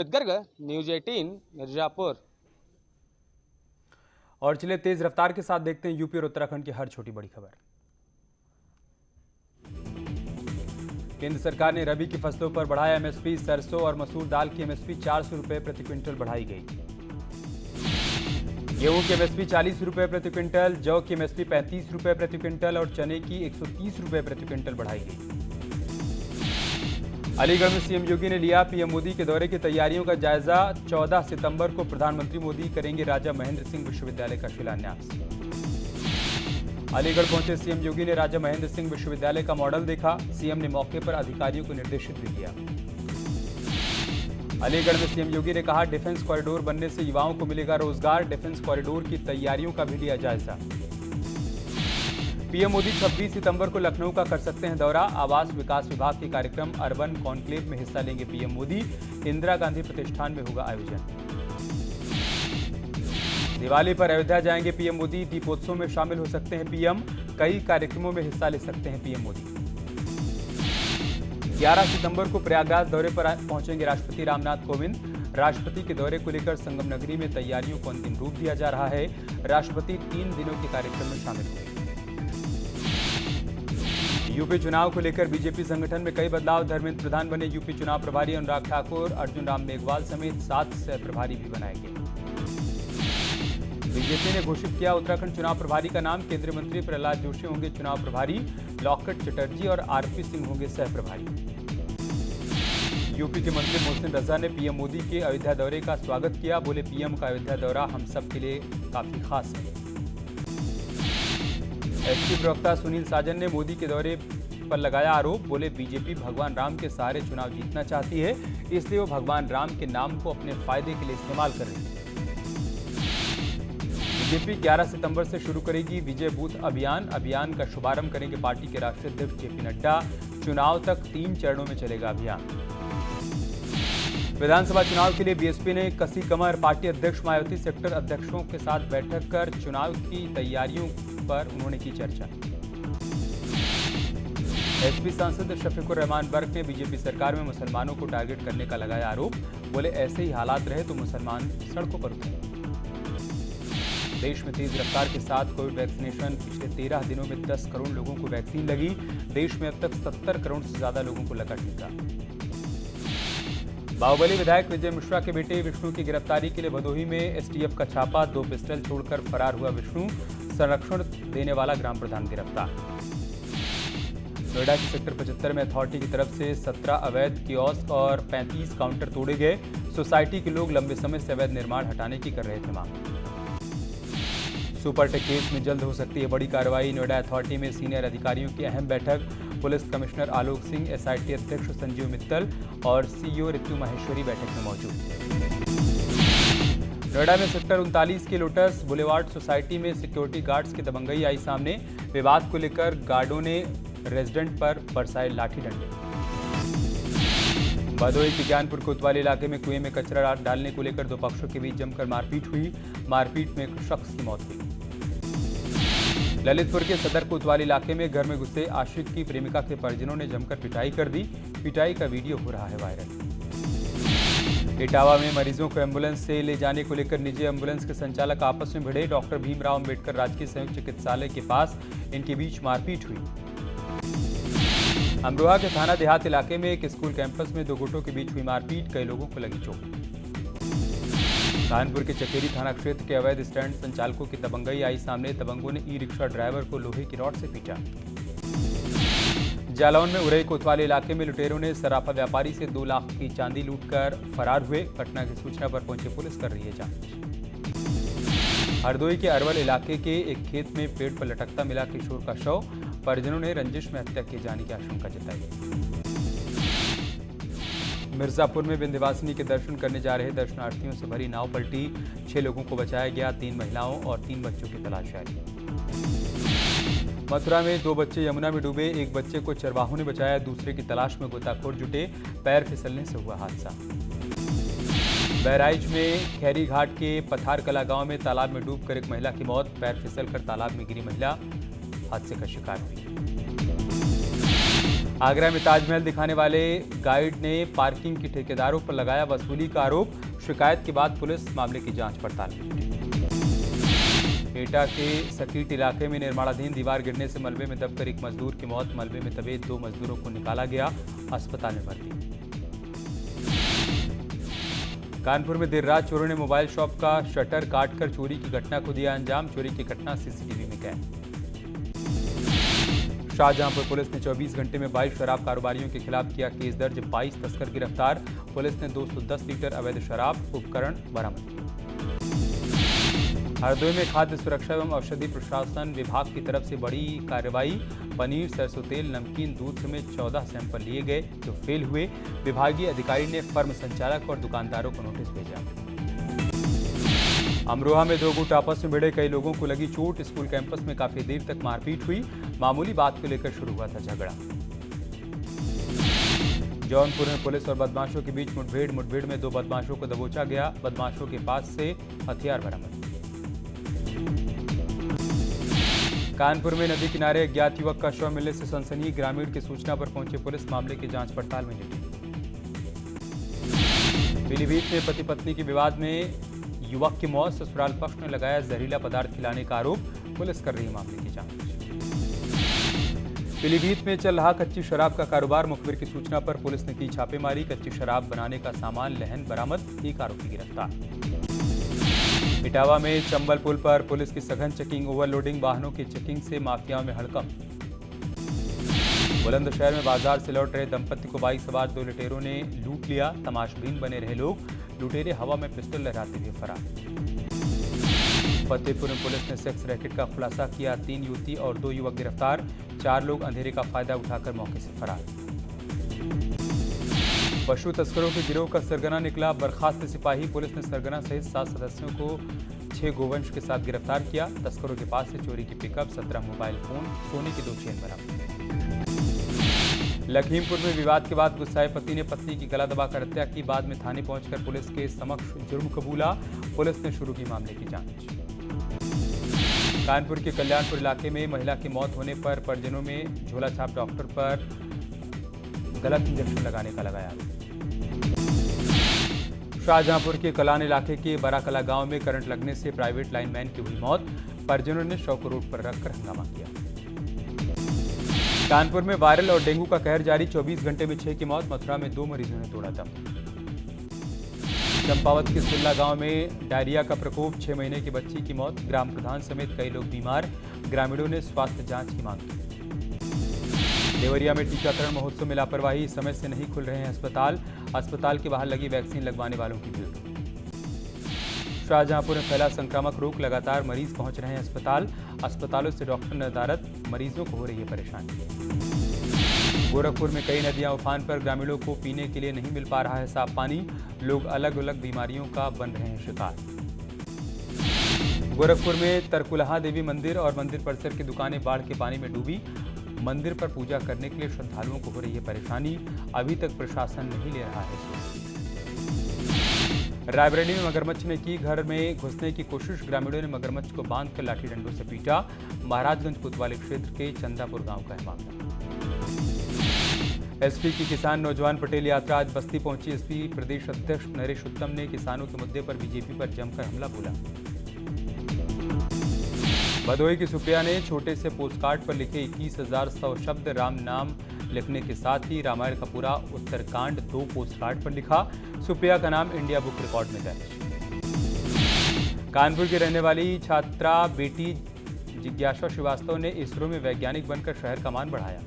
Garg news 18 Mirzapur. और चलिए तेज रफ्तार के साथ देखते हैं यूपी और उत्तराखंड की हर छोटी बड़ी खबर। केंद्र सरकार ने रबी की फसलों पर बढ़ाया एमएसपी। सरसों और मसूर दाल की एमएसपी 400 रुपए प्रति क्विंटल बढ़ाई गई। गेहूं की एमएसपी 40 रुपए प्रति क्विंटल, जौ की एमएसपी 35 रुपए प्रति क्विंटल और चने की 130 रुपए प्रति क्विंटल बढ़ाई गई। अलीगढ़ में सीएम योगी ने लिया पीएम मोदी के दौरे की तैयारियों का जायजा। 14 सितंबर को प्रधानमंत्री मोदी करेंगे राजा महेंद्र सिंह विश्वविद्यालय का शिलान्यास। अलीगढ़ पहुंचे सीएम योगी ने राजा महेंद्र सिंह विश्वविद्यालय का मॉडल देखा। सीएम ने मौके पर अधिकारियों को निर्देशित भी किया। अलीगढ़ में सीएम योगी ने कहा डिफेंस कॉरिडोर बनने से युवाओं को मिलेगा रोजगार। डिफेंस कॉरिडोर की तैयारियों का भी लिया जायजा। पीएम मोदी 26 सितंबर को लखनऊ का कर सकते हैं दौरा। आवास विकास विभाग के कार्यक्रम अर्बन कॉन्क्लेव में हिस्सा लेंगे पीएम मोदी। इंदिरा गांधी प्रतिष्ठान में होगा आयोजन। दिवाली पर अयोध्या जाएंगे पीएम मोदी। दीपोत्सव में शामिल हो सकते हैं पीएम। कई कार्यक्रमों में हिस्सा ले सकते हैं पीएम मोदी। 11 सितंबर को प्रयागराज दौरे पर पहुंचेंगे राष्ट्रपति रामनाथ कोविंद। राष्ट्रपति के दौरे को लेकर संगम नगरी में तैयारियों को अंतिम रूप दिया जा रहा है। राष्ट्रपति 3 दिनों के कार्यक्रम में शामिल होंगे। यूपी चुनाव को लेकर बीजेपी संगठन में कई बदलाव। धर्मेंद्र प्रधान बने यूपी चुनाव प्रभारी। अनुराग ठाकुर, अर्जुन राम मेघवाल समेत 7 सह प्रभारी भी बनाए गए। बीजेपी ने घोषित किया उत्तराखंड चुनाव प्रभारी का नाम। केंद्रीय मंत्री प्रहलाद जोशी होंगे चुनाव प्रभारी। लॉकेट चटर्जी और आरपी सिंह होंगे सह प्रभारी। यूपी के मंत्री मोहसिन रजा ने पीएम मोदी के अयोध्या दौरे का स्वागत किया। बोले पीएम का अयोध्या दौरा हम सब के लिए काफी खास है। एसपी प्रवक्ता सुनील साजन ने मोदी के दौरे पर लगाया आरोप। बोले बीजेपी भगवान राम के सहारे चुनाव जीतना चाहती है, इसलिए वो भगवान राम के नाम को अपने फायदे के लिए इस्तेमाल कर रही है। बीजेपी 11 सितंबर से शुरू करेगी विजय बूथ अभियान। अभियान का शुभारंभ करेंगे पार्टी के राष्ट्रीय अध्यक्ष जेपी नड्डा। चुनाव तक 3 चरणों में चलेगा अभियान। विधानसभा चुनाव के लिए बीएसपी ने कसी कमर। पार्टी अध्यक्ष मायावती सेक्टर अध्यक्षों के साथ बैठक कर चुनाव की तैयारियों पर उन्होंने की चर्चा। एसपी सांसद शफीकुर रहमान बर्क ने बीजेपी सरकार में मुसलमानों को टारगेट करने का लगाया आरोप। बोले ऐसे ही हालात रहे तो मुसलमान सड़कों पर उतरेंगे। देश में तेज रफ्तार के साथ कोविड वैक्सीनेशन। पिछले 13 दिनों में 10 करोड़ लोगों को वैक्सीन लगी। देश में अब तक 70 करोड़ से ज्यादा लोगों को लगा टीका। बाहुबली विधायक विजय मिश्रा के बेटे विष्णु की गिरफ्तारी के लिए भदोही में एसटीएफ का छापा। 2 पिस्टल छोड़कर फरार हुआ विष्णु। संरक्षण देने वाला ग्राम प्रधान गिरफ्तार। नोएडा के सेक्टर 75 में अथॉरिटी की तरफ से 17 अवैध कियोस्क और 35 काउंटर तोड़े गए। सोसाइटी के लोग लंबे समय से अवैध निर्माण हटाने की कर रहे थे मांग। सुपरटेक केस में जल्द हो सकती है बड़ी कार्रवाई। नोएडा अथॉरिटी में सीनियर अधिकारियों की अहम बैठक। Police commissioner Alok Singh, SIT अध्यक्ष संजीव मित्तल और सीईओ ऋतु माहेश्वरी बैठक में मौजूद। नोएडा में सेक्टर 39 के लोटस बुलेवार्ड सोसाइटी में सिक्योरिटी गार्ड्स की दबंगई आई सामने। विवाद को लेकर गार्डों ने रेजिडेंट पर बरसाए लाठी डंडे। भदोही के ज्ञानपुर कोतवाली इलाके में कुएं में कचरा डालने को लेकर 2 पक्षों के बीच जमकर मारपीट हुई। मारपीट में एक शख्स की मौत हुई। ललितपुर के सदर कोतवाली इलाके में घर में घुसे आशिक की प्रेमिका के परिजनों ने जमकर पिटाई कर दी। पिटाई का वीडियो हो रहा है वायरल। इटावा में मरीजों को एम्बुलेंस से ले जाने को लेकर निजी एम्बुलेंस के संचालक आपस में भिड़े। डॉक्टर भीमराव अंबेडकर राजकीय संयुक्त चिकित्सालय के पास इनके बीच मारपीट हुई। अमरोहा के थाना देहात इलाके में एक स्कूल कैंपस में 2 गुटों के बीच हुई मारपीट। कई लोगों को लगी चोट। कानपुर के चकेरी थाना क्षेत्र के अवैध स्टैंड संचालकों की दबंगई आई सामने। दबंगों ने ई रिक्शा ड्राइवर को लोहे की रॉड से पीटा। जालौन में उरई कोतवाली इलाके में लुटेरों ने सराफा व्यापारी से 2 लाख की चांदी लूटकर फरार हुए। घटना की सूचना पर पहुंची पुलिस कर रही है जांच। हरदोई के अरवल इलाके के एक खेत में पेड़ पर लटकता मिला किशोर का शव। परिजनों ने रंजिश में हत्या किए जाने की आशंका जताई। मिर्जापुर में विंध्यवासिनी के दर्शन करने जा रहे दर्शनार्थियों से भरी नाव पलटी। 6 लोगों को बचाया गया। 3 महिलाओं और 3 बच्चों की तलाश जारी। मथुरा में 2 बच्चे यमुना में डूबे। एक बच्चे को चरवाहों ने बचाया। दूसरे की तलाश में गोताखोर जुटे। पैर फिसलने से हुआ हादसा। बहराइच में खैरी घाट के पथार कला गांव में तालाब में डूबकर एक महिला की मौत। पैर फिसलकर तालाब में गिरी महिला हादसे का शिकार हुई। आगरा में ताजमहल दिखाने वाले गाइड ने पार्किंग के ठेकेदारों पर लगाया वसूली का आरोप। शिकायत के बाद पुलिस मामले की जांच पड़ताल में जुटी। एटा के सकीट इलाके में निर्माणाधीन दीवार गिरने से मलबे में दबकर एक मजदूर की मौत। मलबे में दबे 2 मजदूरों को निकाला गया, अस्पताल में भर्ती। कानपुर में देर रात चोरों ने मोबाइल शॉप का शटर काटकर चोरी की घटना को दिया अंजाम। चोरी की घटना सीसीटीवी में कैद। शाहजहांपुर पुलिस ने 24 घंटे में 22 शराब कारोबारियों के खिलाफ किया केस दर्ज। 22 तस्कर गिरफ्तार। पुलिस ने 210 लीटर अवैध शराब उपकरण बरामद किए। हरदोई में खाद्य सुरक्षा एवं औषधि प्रशासन विभाग की तरफ से बड़ी कार्रवाई। पनीर, सरसों तेल, नमकीन, दूध समेत 14 सैंपल लिए गए जो फेल हुए। विभागीय अधिकारी ने फर्म संचालक और दुकानदारों को नोटिस भेजा। अमरोहा में 2 गुट आपस में भिड़े, कई लोगों को लगी चोट। स्कूल कैंपस में काफी देर तक मारपीट हुई। मामूली बात को लेकर शुरू हुआ था झगड़ा। जौनपुर में पुलिस और बदमाशों के बीच मुठभेड़ में 2 बदमाशों को दबोचा गया। बदमाशों के पास से हथियार बरामद। कानपुर में नदी किनारे अज्ञात युवक का शव मिलने से सनसनी। ग्रामीण की सूचना पर पहुंची पुलिस मामले की जांच पड़ताल में जुटी। पीलीभीत में पति पत्नी के विवाद में युवक की मौत। ससुराल पक्ष ने लगाया जहरीला पदार्थ खिलाने का आरोप। पुलिस कर रही मामले की जांच। पीलीभीत में चल रहा कच्ची शराब का कारोबार। मुखबिर की सूचना पर पुलिस ने की छापेमारी। कच्ची शराब बनाने का सामान लहन बरामद। एक आरोपी गिरफ्तार। इटावा में चंबल पुल पर पुलिस की सघन चेकिंग। ओवरलोडिंग वाहनों की चेकिंग से माफियाओं में हड़कंप। बुलंदशहर में बाजार से लौट रहे दंपति को बाइक सवार 2 लुटेरों ने लूट लिया। तमाशबीन बने रहे लोग। लुटेरे हवा में पिस्टल लहराते हुए फरार। फतेहपुर में पुलिस ने सेक्स रैकेट का खुलासा किया। 3 युवती और 2 युवक गिरफ्तार। 4 लोग अंधेरे का फायदा उठाकर मौके से फरार। पशु तस्करों के गिरोह का सरगना निकला। बर्खास्त सिपाही। पुलिस ने सरगना सहित 7 सदस्यों को 6 गोवंश के साथ गिरफ्तार किया। तस्करों के पास से चोरी की पिकअप, 17 मोबाइल फोन, सोने की 2 चेन बरामद। लखीमपुर में विवाद के बाद गुस्साए पति ने पत्नी की गला दबाकर हत्या की। बाद में थाने पहुंचकर पुलिस के समक्ष जुर्म कबूला। पुलिस ने शुरू की मामले की जांच। कानपुर के कल्याणपुर इलाके में महिला की मौत होने पर परिजनों में झोला छाप डॉक्टर पर गलत इंजेक्शन लगाने का लगाया आरोप। शाहजहांपुर के कलान इलाके के बराकला गांव में करंट लगने से प्राइवेट लाइनमैन की हुई मौत। परिजनों ने शव को रोड पर रखकर हंगामा किया। कानपुर में वायरल और डेंगू का कहर जारी। 24 घंटे में 6 की मौत। मथुरा में 2 मरीजों ने तोड़ा दम। चंपावत के सिल्ला गांव में डायरिया का प्रकोप। 6 महीने की बच्ची की मौत। ग्राम प्रधान समेत कई लोग बीमार। ग्रामीणों ने स्वास्थ्य जांच की मांग की। देवरिया में टीकाकरण महोत्सव में लापरवाही। समय से नहीं खुल रहे हैं अस्पताल। अस्पताल के बाहर लगी वैक्सीन लगवाने वालों की भीड़। शाहजहांपुर में फैला संक्रामक रोग। लगातार मरीज पहुंच रहे हैं अस्पताल। अस्पतालों से डॉक्टर नदारद। मरीजों को हो रही है परेशानी। गोरखपुर में कई नदियां उफान पर। ग्रामीणों को पीने के लिए नहीं मिल पा रहा है साफ पानी। लोग अलग अलग बीमारियों का बन रहे हैं शिकार। गोरखपुर में तरकुलहा देवी मंदिर और मंदिर परिसर की दुकानें बाढ़ के पानी में डूबी। मंदिर पर पूजा करने के लिए श्रद्धालुओं को हो रही है परेशानी। अभी तक प्रशासन नहीं ले रहा है सोच। रायबरेली में मगरमच्छ ने की घर में घुसने की कोशिश। ग्रामीणों ने मगरमच्छ को बांधकर लाठी डंडों से पीटा। महाराजगंज कोतवाली क्षेत्र के चंदापुर गांव का है मामला। एसपी की किसान नौजवान पटेल यात्रा आज बस्ती पहुंची। एसपी प्रदेश अध्यक्ष नरेश उत्तम ने किसानों के मुद्दे पर बीजेपी पर जमकर हमला बोला। भदोही की सुप्रिया ने छोटे से पोस्टकार्ड पर लिखे 21,100 शब्द राम नाम लिखने के साथ ही रामायण का पूरा उत्तरकांड 2 पोस्टकार्ड पर लिखा। सुप्रिया का नाम इंडिया बुक रिकॉर्ड में दर्ज। कानपुर की रहने वाली छात्रा बेटी जिज्ञासा श्रीवास्तव ने इसरो में वैज्ञानिक बनकर शहर का मान बढ़ाया।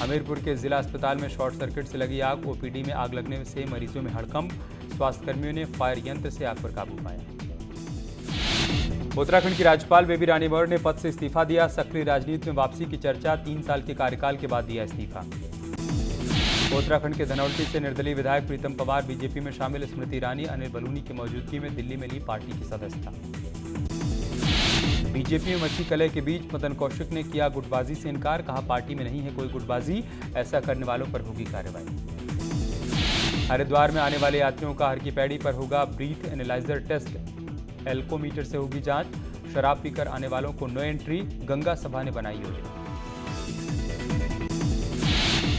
हमीरपुर के जिला अस्पताल में शॉर्ट सर्किट से लगी आग। ओपीडी में आग लगने से मरीजों में हड़कंप। स्वास्थ्यकर्मियों ने फायर यंत्र से आग पर काबू पाया। उत्तराखंड की राज्यपाल बेबी रानी मौर्य ने पद से इस्तीफा दिया। सक्रिय राजनीति में वापसी की चर्चा। 3 साल के कार्यकाल के बाद दिया इस्तीफा। उत्तराखंड के धनौल्टी से निर्दलीय विधायक प्रीतम पवार बीजेपी में शामिल। स्मृति ईरानी, अनिल बलूनी की मौजूदगी में दिल्ली में ली पार्टी की सदस्यता। बीजेपी में मची कलह के बीच मदन कौशिक ने किया गुटबाजी से इनकार। कहा पार्टी में नहीं है कोई गुटबाजी, ऐसा करने वालों पर होगी कार्रवाई। हरिद्वार में आने वाले यात्रियों का हर की पैड़ी पर होगा ब्रीथ एनालाइजर टेस्ट। एल्कोमीटर से होगी जांच। शराब पीकर आने वालों को नो एंट्री। गंगा सभा ने बनाई योजना।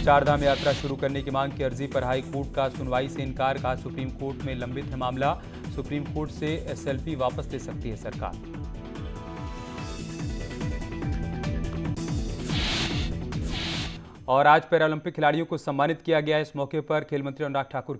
चारधाम यात्रा शुरू करने की मांग की अर्जी पर हाई कोर्ट का सुनवाई से इनकार, कहा सुप्रीम कोर्ट में लंबित है मामला, सुप्रीम कोर्ट से एसएलपी वापस ले सकती है सरकार। और आज पैरालंपिक खिलाड़ियों को सम्मानित किया गया। इस मौके पर खेल मंत्री अनुराग ठाकुर